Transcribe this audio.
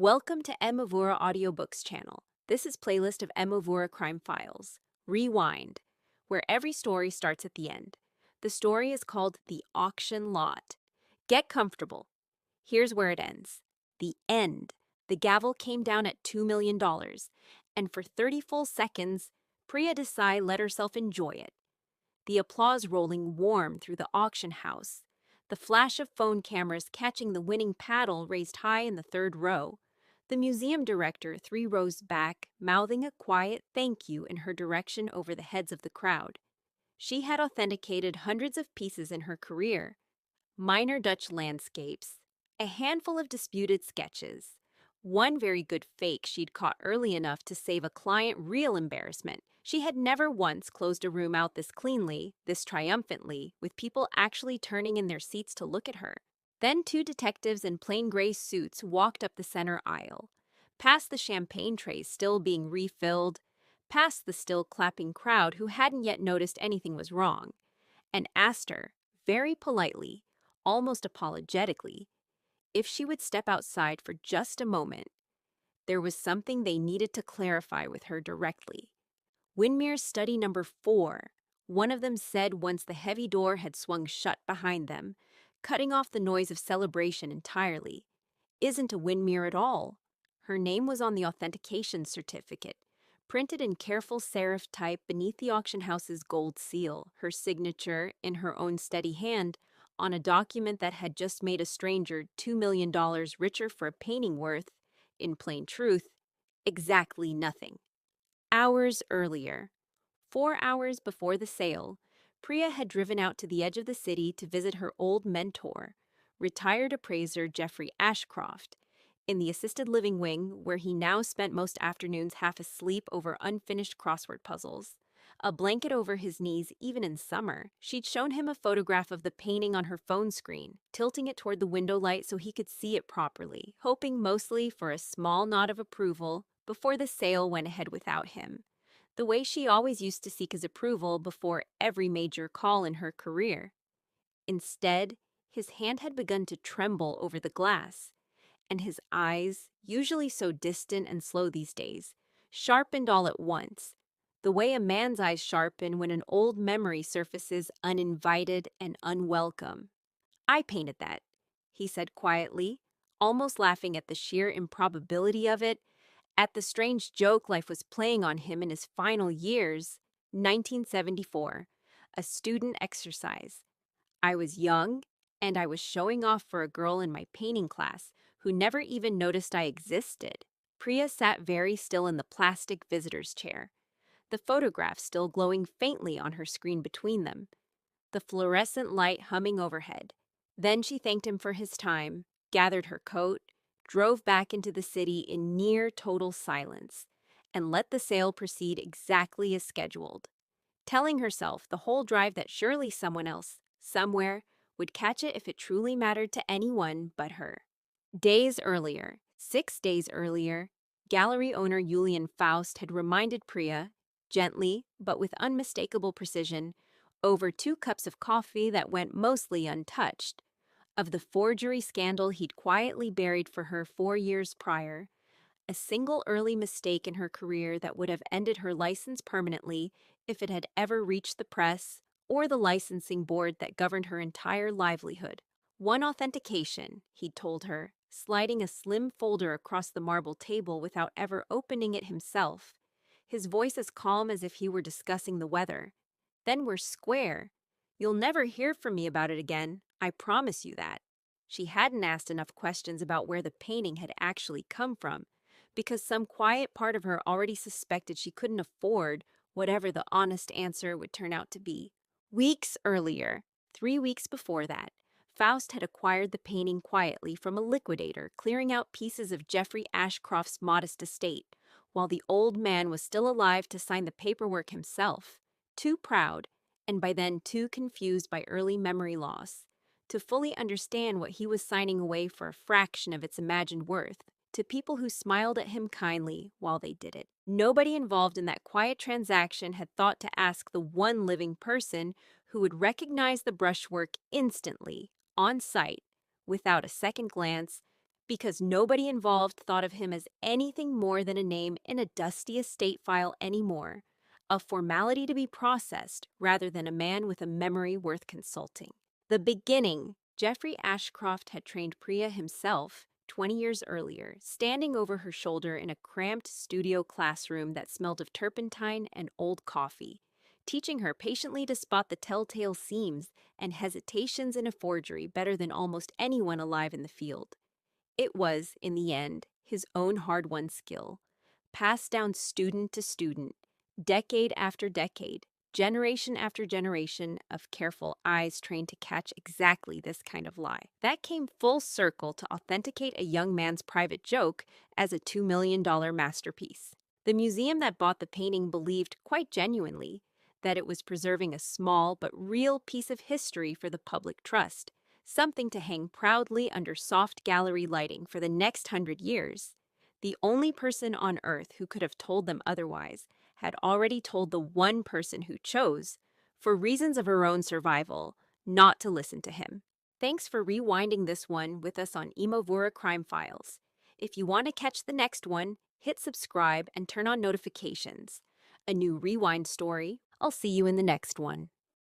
Welcome to Emovura Audiobooks channel. This is playlist of Emovura Crime Files. Rewind, where every story starts at the end. The story is called The Auction Lot. Get comfortable. Here's where it ends. The end. The gavel came down at $2 million, and for 30 full seconds, Priya Desai let herself enjoy it. The applause rolling warm through the auction house, the flash of phone cameras catching the winning paddle raised high in the third row, the museum director 3 rows back, mouthing a quiet thank you in her direction over the heads of the crowd. She had authenticated hundreds of pieces in her career: minor Dutch landscapes, a handful of disputed sketches, one very good fake she'd caught early enough to save a client real embarrassment. She had never once closed a room out this cleanly, this triumphantly, with people actually turning in their seats to look at her. Then 2 detectives in plain gray suits walked up the center aisle, past the champagne trays still being refilled, past the still clapping crowd who hadn't yet noticed anything was wrong, and asked her, very politely, almost apologetically, if she would step outside for just a moment. There was something they needed to clarify with her directly. Winmere's study number 4, one of them said once the heavy door had swung shut behind them, cutting off the noise of celebration entirely, isn't a Winmere at all. Her name was on the authentication certificate, printed in careful serif type beneath the auction house's gold seal, her signature, in her own steady hand, on a document that had just made a stranger $2 million richer for a painting worth, in plain truth, exactly nothing. Hours earlier, 4 hours before the sale, Priya had driven out to the edge of the city to visit her old mentor, retired appraiser Jeffrey Ashcroft, in the assisted living wing where he now spent most afternoons half asleep over unfinished crossword puzzles. A blanket over his knees even in summer, she'd shown him a photograph of the painting on her phone screen, tilting it toward the window light so he could see it properly, hoping mostly for a small nod of approval before the sale went ahead without him, the way she always used to seek his approval before every major call in her career. Instead, his hand had begun to tremble over the glass, and his eyes, usually so distant and slow these days, sharpened all at once, the way a man's eyes sharpen when an old memory surfaces uninvited and unwelcome. "I painted that," he said quietly, almost laughing at the sheer improbability of it, at the strange joke life was playing on him in his final years. 1974, a student exercise. I was young, and I was showing off for a girl in my painting class who never even noticed I existed. Priya sat very still in the plastic visitor's chair, the photograph still glowing faintly on her screen between them, the fluorescent light humming overhead. Then she thanked him for his time, gathered her coat, drove back into the city in near total silence, and let the sale proceed exactly as scheduled, telling herself the whole drive that surely someone else, somewhere, would catch it if it truly mattered to anyone but her. Days earlier, 6 days earlier, gallery owner Julian Faust had reminded Priya, gently but with unmistakable precision, over 2 cups of coffee that went mostly untouched, of the forgery scandal he'd quietly buried for her 4 years prior, a single early mistake in her career that would have ended her license permanently if it had ever reached the press or the licensing board that governed her entire livelihood. One authentication, he'd told her, sliding a slim folder across the marble table without ever opening it himself, his voice as calm as if he were discussing the weather. "Then we're square. You'll never hear from me about it again, I promise you that." She hadn't asked enough questions about where the painting had actually come from, because some quiet part of her already suspected she couldn't afford whatever the honest answer would turn out to be. Weeks earlier, 3 weeks before that, Faust had acquired the painting quietly from a liquidator clearing out pieces of Jeffrey Ashcroft's modest estate, while the old man was still alive to sign the paperwork himself, too proud, and by then too confused by early memory loss, to fully understand what he was signing away for a fraction of its imagined worth to people who smiled at him kindly while they did it. Nobody involved in that quiet transaction had thought to ask the one living person who would recognize the brushwork instantly, on sight, without a second glance, because nobody involved thought of him as anything more than a name in a dusty estate file anymore, a formality to be processed rather than a man with a memory worth consulting. The beginning. Jeffrey Ashcroft had trained Priya himself 20 years earlier, standing over her shoulder in a cramped studio classroom that smelled of turpentine and old coffee, teaching her patiently to spot the telltale seams and hesitations in a forgery better than almost anyone alive in the field. It was, in the end, his own hard-won skill, passed down student to student, decade after decade, generation after generation of careful eyes trained to catch exactly this kind of lie. That came full circle to authenticate a young man's private joke as a $2 million masterpiece. The museum that bought the painting believed, quite genuinely, that it was preserving a small but real piece of history for the public trust, something to hang proudly under soft gallery lighting for the next 100 years. The only person on Earth who could have told them otherwise had already told the one person who chose, for reasons of her own survival, not to listen to him. Thanks for rewinding this one with us on Emovura Crime Files. If you want to catch the next one, hit subscribe and turn on notifications. A new rewind story. I'll see you in the next one.